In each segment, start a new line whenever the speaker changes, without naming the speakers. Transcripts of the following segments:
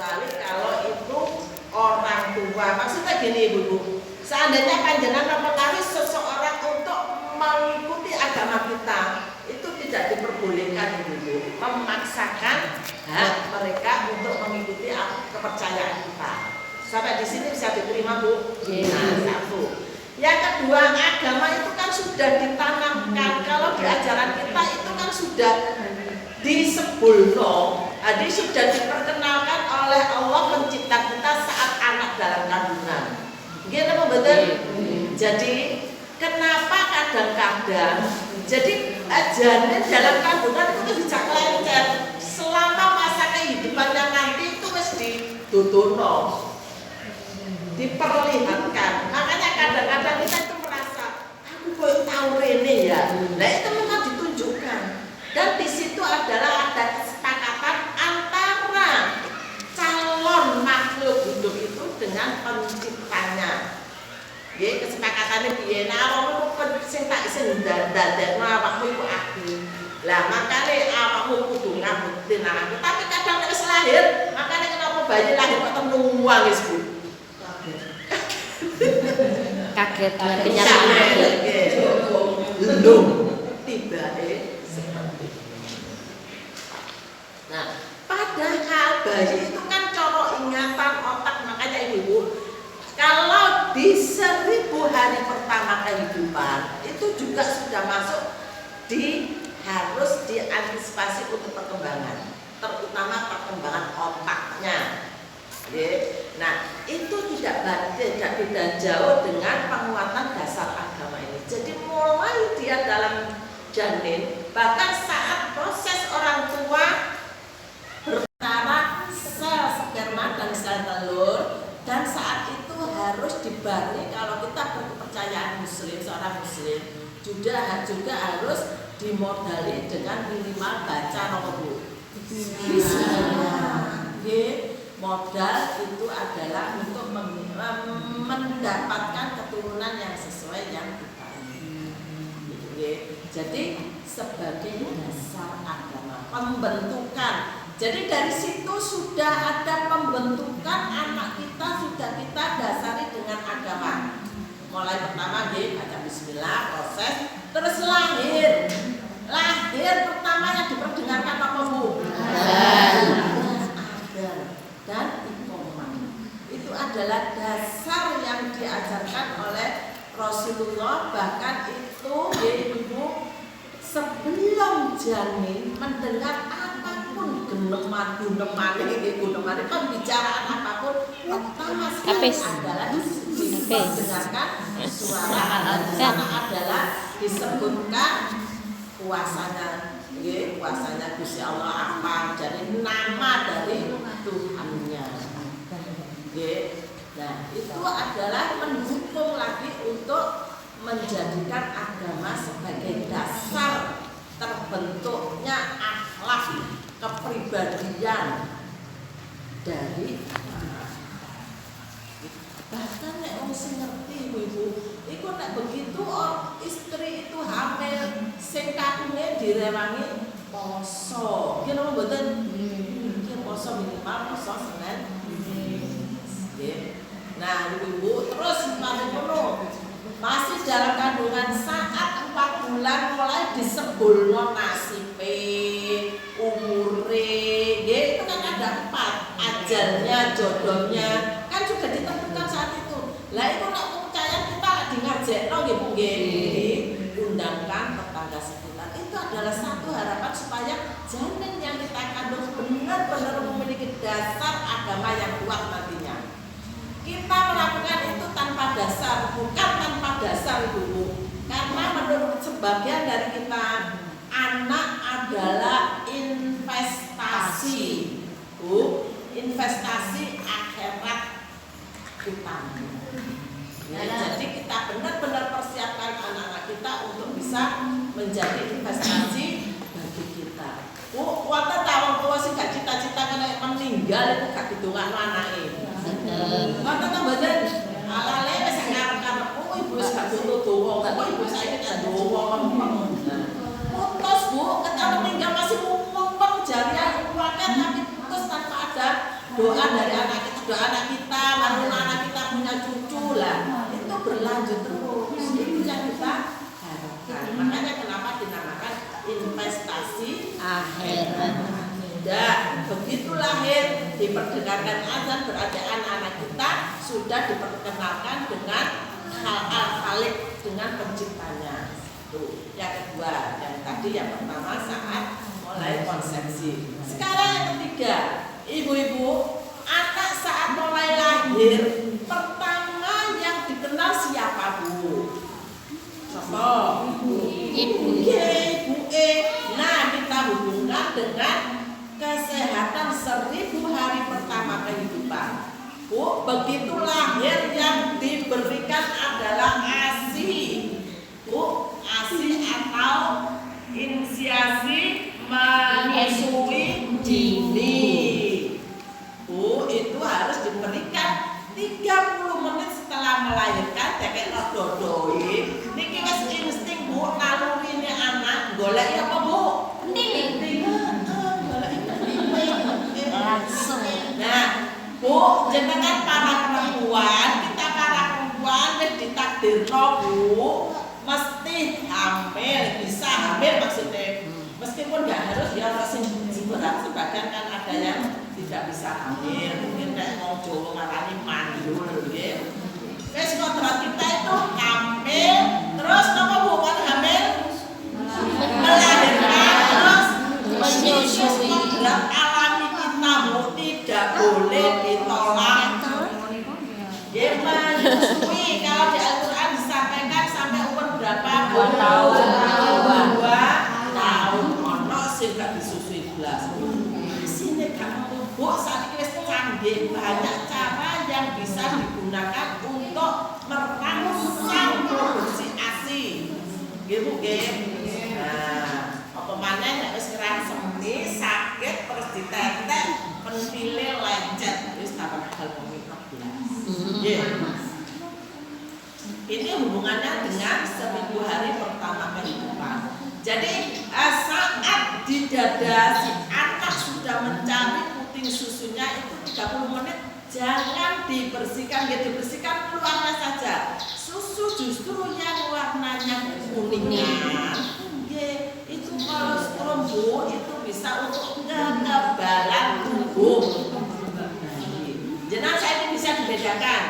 kecuali kalau itu orang tua. Maksudnya gini Ibu, seandainya panjenengan mempengaruhi seseorang untuk mengikuti agama kita, itu tidak diperbolehkan Ibu, memaksakan hak mereka untuk mengikuti kepercayaan kita. Sampai di sini bisa diterima Bu? Nah, satu. Yang kedua, agama itu kan sudah ditanamkan. Kalau di ajaran kita itu kan sudah disebulno, jadi sudah diperkenalkan oleh Allah pencipta kita saat anak dalam kandungan. Gitu betul? Jadi kenapa kadang-kadang jadi janin dalam kandungan itu bisa kelencer selama masa kehidupannya nanti itu mesti dituturno, diperlihatkan. Makanya kadang-kadang kita itu merasa aku kok tahu rene ya. Nah itu memang ditunjukkan. Dan di situ adalah ada kesepakatan antara calon makhluk hidup itu dengan penciptanya. Nggih, kesepakatannya piye? Nah, awakmu sing tak isin ndadekno awakmu iku aku. Lah makane awakmu kudu ngabutin anakku. Tapi kadang nek wis lahir, makane kenapa bayi lahir kok temu wangis Bu?
Kaget
artinya belum tibake seperti. Nah, padahal bayi itu kan cara ingatan otak, makanya Ibu, kalau di 1000 hari pertama kehidupan itu juga sudah masuk harus diantisipasi untuk perkembangan, terutama perkembangan otaknya. Nah, itu tidak beda jauh dengan penguatan dasar agama ini. Jadi mulai dia dalam janin, bahkan saat proses orang tua berbicara sel sperma dan sel telur, dan saat itu harus dibarengi, kalau kita berkepercayaan Muslim, seorang Muslim juga harus dimodali dengan minimal baca nomor Bismillah. Modal itu adalah untuk mendapatkan keturunan yang sesuai yang kita ingin. Jadi sebagai dasar agama, pembentukan. Jadi dari situ sudah ada pembentukan anak kita, sudah kita dasari dengan agama. Mulai pertama baca Bismillah, proses, terus lahir. Lahir pertama yang diperdengarkan apa Bu? Dan iqomah itu adalah dasar yang diajarkan oleh Rasulullah. Bahkan itu Ibu sebelum janin mendengar apapun guneman pembicaraan apapun, pertama sekali adalah diperdengarkan suara. Karena adalah disebutkan kuasanya, kuasanya Gusti Allah apa, jadi nama dari Tuhannya. Nah, itu adalah mendukung lagi untuk menjadikan agama sebagai dasar terbentuknya akhlak kepribadian dari bahkan nek wong sing ngerti Ibu, iku nek begitu istri itu hamil sing kakune direwangi poso. Ki napa mboten? Poso minimal poso Senin. Nah, Ibu terus mari ngono. Masih dalam kandungan saat 4 bulan mulai disebulno nasibe, umure, itu kan ada 4, ajalnya, jodohnya, kan juga ditentukan saat itu. Lah itu nek kepercayaan kita di ngajekno nggih Bu nggih, diundangkan tetangga sekitar. Itu adalah satu harapan supaya janin yang kita kandung benar-benar memiliki dasar agama yang kuat nantinya. Kita melakukan itu tanpa dasar, bukan tanpa dasar Ibu. Karena menurut sebagian dari kita, anak adalah investasi, Bu, investasi akhirat kita. Nah, jadi kita benar-benar persiapkan anak-anak kita untuk bisa menjadi investasi bagi kita. Bu, wonten tawang tua sing gak cita-cita kena meninggal itu gak didongakno anake. Wonten ta mboten? Alale wis ngarep-ngarep ibu wis gak butuh donga, kok ibu saiki tak donga putus Bu, ketika meninggal masih mumpung jariah keluarga tapi putus tanpa ada doa dari anak kita, doa anak kita, baru anak kita punya cucu lah, itu berlanjut terus. Itu yang kita harapkan. Makanya kenapa dinamakan investasi akhirat. Dan begitu lahir diperdengarkan azan, berarti anak-anak kita sudah diperkenalkan dengan hal-hal khalik, dengan penciptanya. Tuh, yang kedua, yang tadi yang pertama saat mulai konsepsi. Sekarang yang ketiga, ibu-ibu, anak saat mulai lahir pertama yang dikenal siapa, Bu? Siapa? Ibu E. Nah, kita hubungkan dengan kesehatan 1000 hari pertama kehidupan. Bu, begitu lahir yang diberikan adalah ASI. Bu, ASI atau inisiasi menyusui dini. Bu, itu harus diberikan 30 menit setelah melahirkan. Kayak dodoi. Niki wis insting, Bu, nalurine anak golek apa, Bu? Langsung. Nah, Bu, jenengan para perempuan, kita para perempuan wis ditakdirno, Bu, mesti hamil, bisa hamil maksudnya. Meskipun nggak harus ya berat, sebagian kan ada yang tidak bisa hamil, mungkin kayak mau Jawa ngarani mandul gitu. Wis kodrat kita itu hamil, terus apa Bu kan hamil? Melahirkan terus menyusui. Kodrat alami kita, Bu, tidak boleh ditolak. Ya menyusui, kalau di Al-Quran disampaikan sampai umur berapa? 2 tahun. 2 tahun. Ono sing gak disusui belas. Sini kamu, Bu, saat ini canggih, banyak cara yang bisa digunakan untuk merangsang produksi ASI. Gitu, nah, apa mana yang wis ngrangsang sakit terus ditetek penpilih lecet wis tambah hal pemikat. Ini hubungannya dengan 1000 hari pertama kehidupan. Jadi saat di dada si anak sudah mencari puting susunya itu 30 menit jangan dibersihkan, ya dibersihkan keluarnya saja. Susu justru yang warnanya kuningan, itu kolostrum, Bu, itu bisa untuk kekebalan tubuh. Jenang saya ini bisa dibedakan.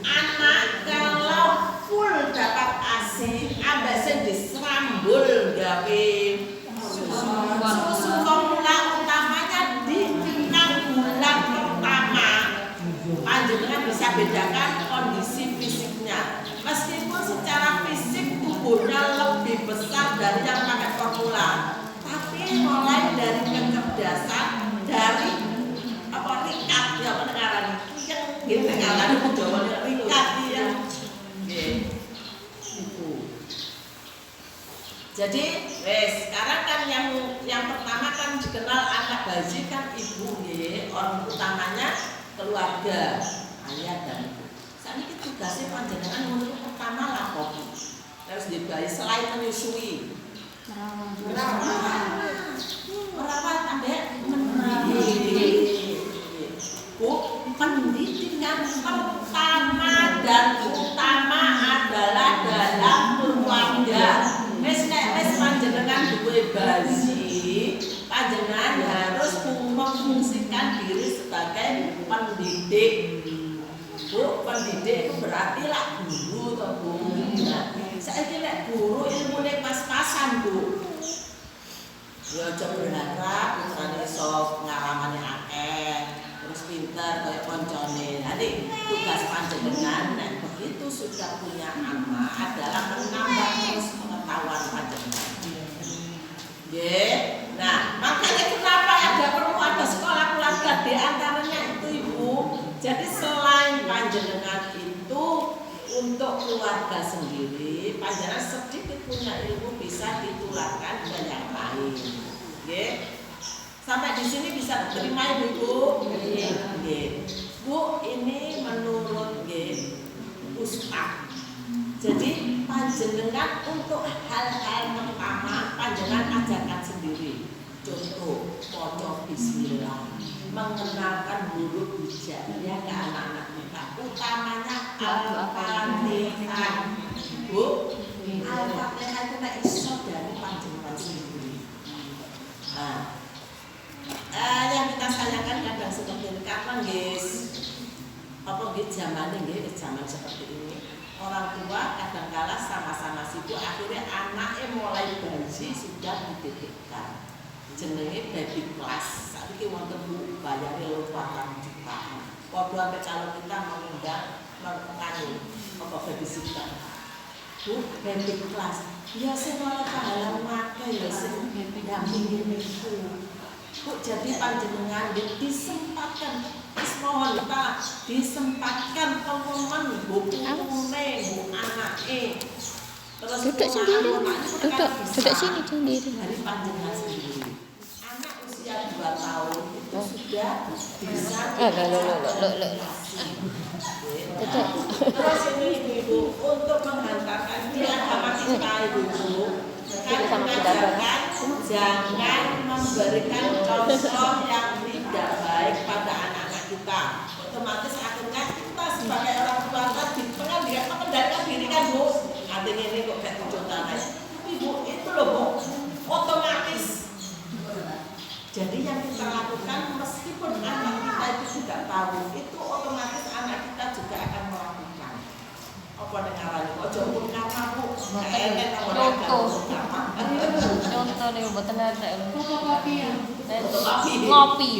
Anak kalau full dapat ASI, ambasnya diserambul gawe susu formula utamanya di 6 bulan pertama. Panjenengan bisa bedakan kondisi fisiknya. Meskipun secara fisik tubuhnya lebih besar dari yang pakai formula, tapi mulai dari kecerdasan, dari apa rikat ya pendengaran yang gitu kalau Jawa rikat ya. Itu. Jadi, sekarang kan yang pertama kan dikenal anak bayi kan ibu nggih, orang utamanya keluarga, ayah dan ibu. Saat ini tugasnya panjenengan menurut pertama lapor. Terus dibayi selain menyusui. Merawat ambek mendidik. Bu, pendidikan pertama dan utama adalah dalam keluarga. Wis panjenengan duwe bayi, panjenengan harus memfungsikan diri sebagai pendidik. Bu, pendidik itu berarti lah guru atau Bu. Saiki nek guru ilmune pas-pasan, Bu. Ya aja berharap putrane iso ngaramane akeh, terus pinter kaya koncone. Nanti tugas panjenengan nek begitu sudah punya anak adalah menambah terus pengetahuan panjenengan. Nggih. Nah, makanya kenapa ada sekolah keluarga di antaranya itu, Ibu. Jadi selain panjenengan itu untuk keluarga sendiri, panjenengan sedikit punya ilmu bisa ditularkan ke yang lain. Nggih. Sampai di sini bisa diterima Ibu? Nggih. Bu, ini menurut nggih Ustaz. Jadi panjenengan untuk hal-hal pertama panjenengan ajarkan sendiri. Contoh maca bismillah. mengenalkan huruf hijaiyah ke anak-anak kita, utamanya Al-Fatihah. Bu, Al-Fatihah itu nek iso dari panjenengan sendiri. Yang kita sayangkan kadang seperti ini karena guys, apa nggih zaman seperti ini. Orang tua kadang-kala sama-sama sibuk, akhirnya anaknya mulai gaji sudah dididikkan. Jenenge baby class. Saat ini wonten Bu bayar 4 juta. Waktu sampai calon kita mengundang mengani apa babysitter. Bu baby class. Ya sing ora pahala make ya sing ndampingi niku. Bu jadi panjenengan disempatkan mohon Pak disempatkan pengumuman bu putune bu anake terus
duduk sendiri duduk sini sendiri
dari panjenengan sendiri anak usia 2 tahun itu sudah bisa terus ini ibu untuk menghantarkan di agama kita ibu kan mengajarkan jangan memberikan contoh yang tidak baik pada anak-anak kita. Otomatis akhirnya kita sebagai orang tua tadi mengendalikan diri kan Bu. Artinya ini kok kayak tujuh tangan. Tapi Bu itu loh Bu, otomatis. Jadi yang kita lakukan meskipun anak kita itu tidak tahu, itu otomatis anak kita juga akan melakukan. Apa dengarannya? Ojo pun karena Bu, kayaknya orang
contoh nih buat tenar
fotokopi
ngopi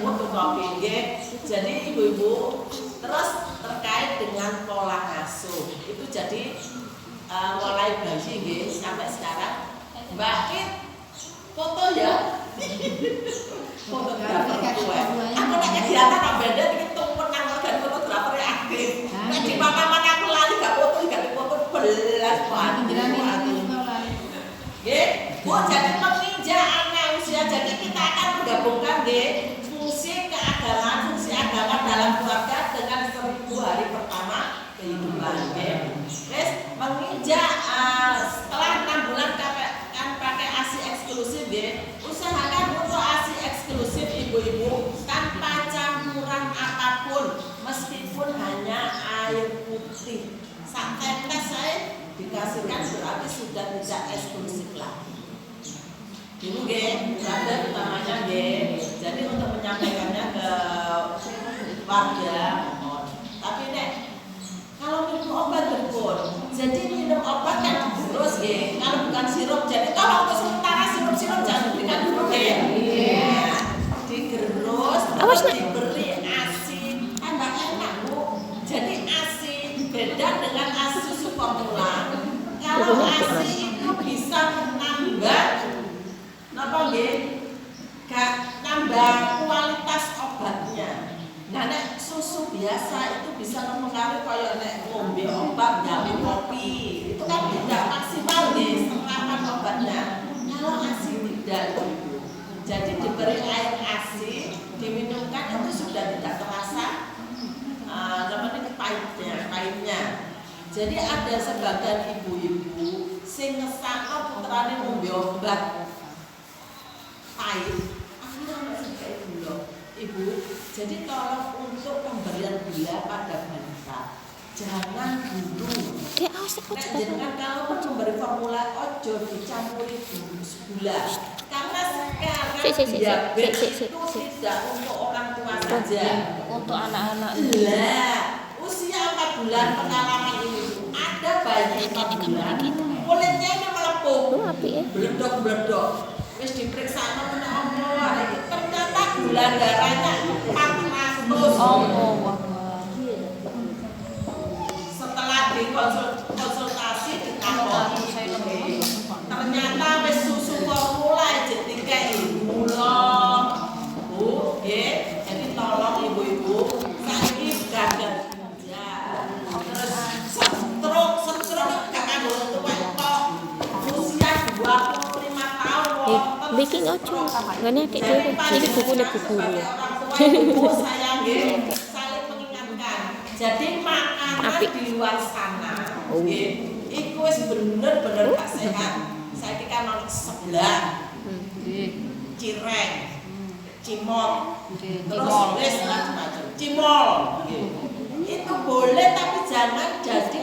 fotokopi jadi ibu-ibu terus terkait dengan pola asuh itu jadi mulai bayi nggih sampai sekarang Mbak Kit foto ya fotografer tua aku nek kegiatan Pak Benda iki tumpenang organ fotografer aktif nek di mana-mana aku lali gak foto belas Bu, jadi peninja anak usia, jadi kita akan menggabungkan fungsi keagamaan, fungsi agama dalam keluarga dengan 1000 hari pertama kehidupan. Terus menginjak setelah 6 bulan kan pakai ASI eksklusif, usahakan untuk ASI eksklusif ibu-ibu tanpa campuran apapun, meskipun hanya air putih. Sampai tes saya dikasihkan berarti sudah tidak eksklusif lagi. Dulu berada utamanya jadi untuk menyampaikannya ke warga tapi kalau minum obat berpun jadi minum obat kan terus kalau bukan sirup jadi kalau untuk sementara sirup jangan diberikan dulu digerus terus diberi ASI tambah enak Bu jadi ASI beda dengan ASI susu formula kalau ASI itu bisa menambah nambah kualitas obatnya. Nah, nek susu biasa itu bisa mempengaruhi kayak nek ngombe obat, ngambil kopi, itu kan tidak maksimal setengah obatnya. Kalau ASI tidak, jadi diberi air ASI, diminumkan itu sudah tidak terasa, namanya pahitnya. Jadi ada sebagian ibu-ibu sing ngesakno putrane ngombe obat. Akhirnya masih kayak ibu jadi tolong untuk pemberian gula pada balita jangan dulu jangan kalau memberi formula ojo dicampuri gula karena sekarang diabetes itu tidak untuk orang tua saja
untuk anak-anak
usia 4 bulan pengalaman ini ada bayi 4 bulan kulitnya ini melepuh beledok wis diperiksa ternyata gula darahnya 400. Setelah dikonsultasi ditakoni ternyata wis susu formula jadi kayak gula. Bu, jadi tolong ibu-ibu saiki gagal terus stroke gak kanggo tuwek kok usia 25 tahun
bikin ojo nggak nih jadi bukunya buku
saling mengingatkan jadi makanan di luar sana itu wis bener-bener gak sehat saya kan ono sebelah cireng cimot,
Nggih,
terus
cimol.
wis macam-macam, cimol. Itu boleh tapi jangan jadi